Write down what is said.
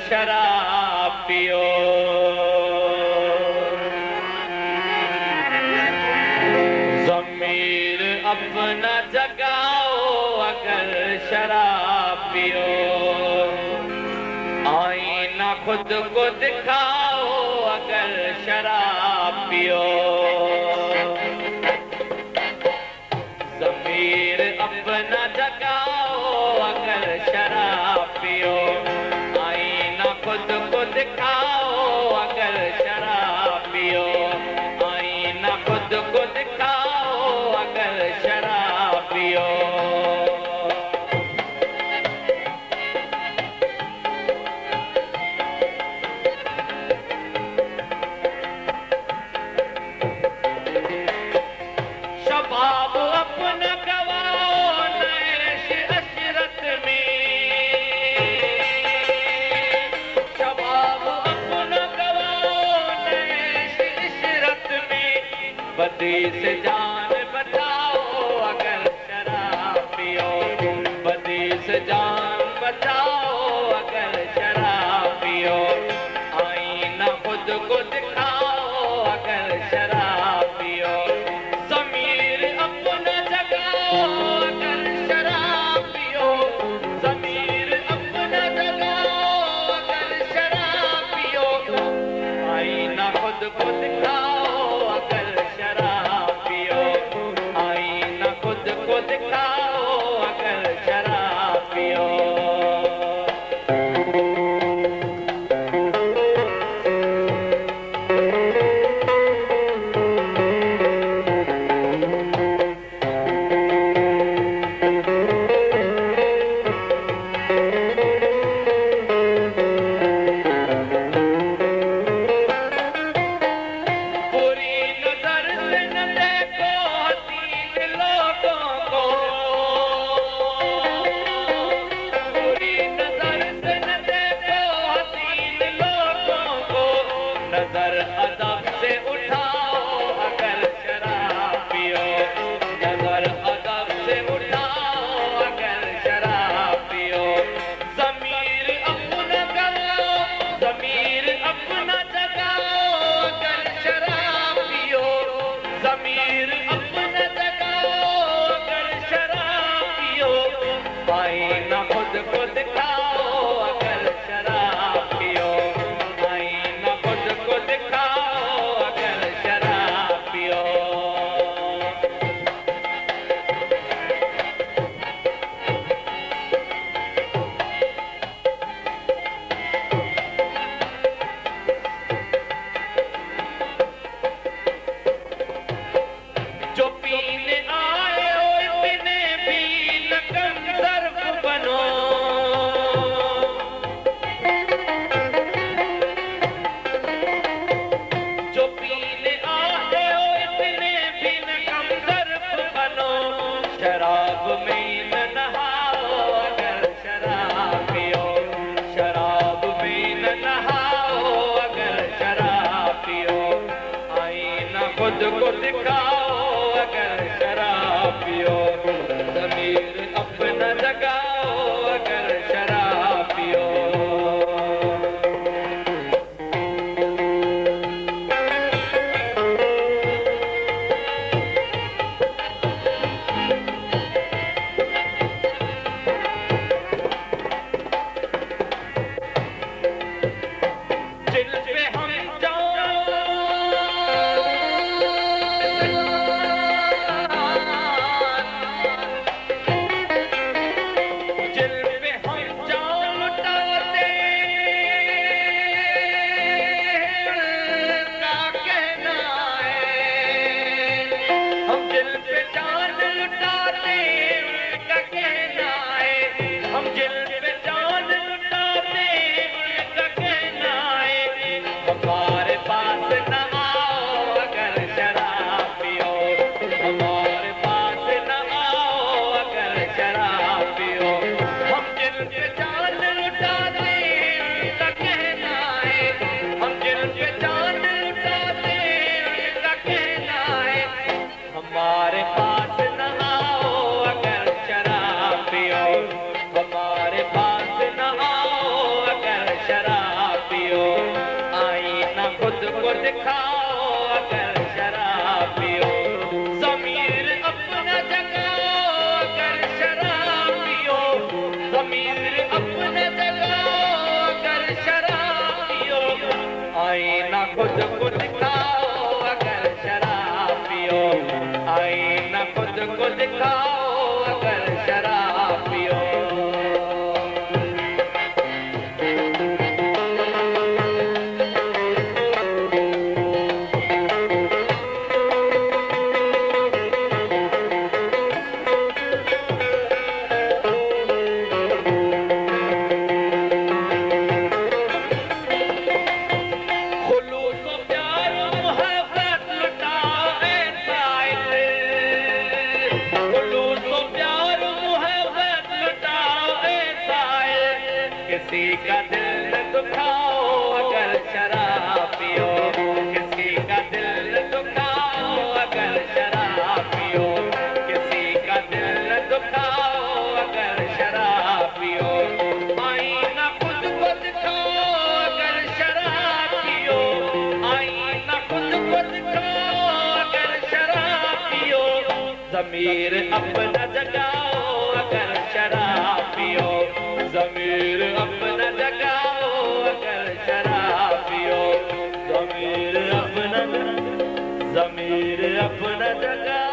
शराब पियो। ज़मीर अपना जगाओ अगर शराब पियो। आईना खुद को दिखाओ अगर शराब पियो। ज़मीर अपना जगाओ अगर शराब पियो। आईना खुद को दिखाओ अगर शराब पियो। आईना खुद को दिखाओ अगर शराब पियो। शबाब अपना गवाओ नैश अशरत में। शबाब अपना गवाओ नैश अशरत में। बदी से जान बचाओ अगर शराब पियो। बदी से जान बचाओ अगर शराब पियो। आईना खुद को दिखाओ अगर शराब पियो। ज़मीर अपना जगाओ अगर शराब पियो। ज़मीर अपना जगाओ अगर शराब पियो। आईना खुद को दिखाओ अगर शराब पियो। को दिखाओ अगर शराब पियो, ज़मीर अपना जगाओ अगर शराब पियो, ज़मीर अपना जगाओ अगर शराब पियो, आईना खुद को दिखाओ अगर शराब पियो, आईना खुद को दिखाओ अगर शराब पियो। किसी का दिल दुखाओ अगर शराब पियो, किसी का दिल दुखाओ अगर शराब पियो, किसी का दिल दुखाओ अगर शराब पियो, आईना खुद को दिखाओ अगर शराब पियो, आईना खुद को दिखाओ अगर शराब पियो, ज़मीर अपना जगाओ अगर शराब पियो, ज़मीर अपना जगाओ अगर शराब पियो, ज़मीर अपना जगाओ।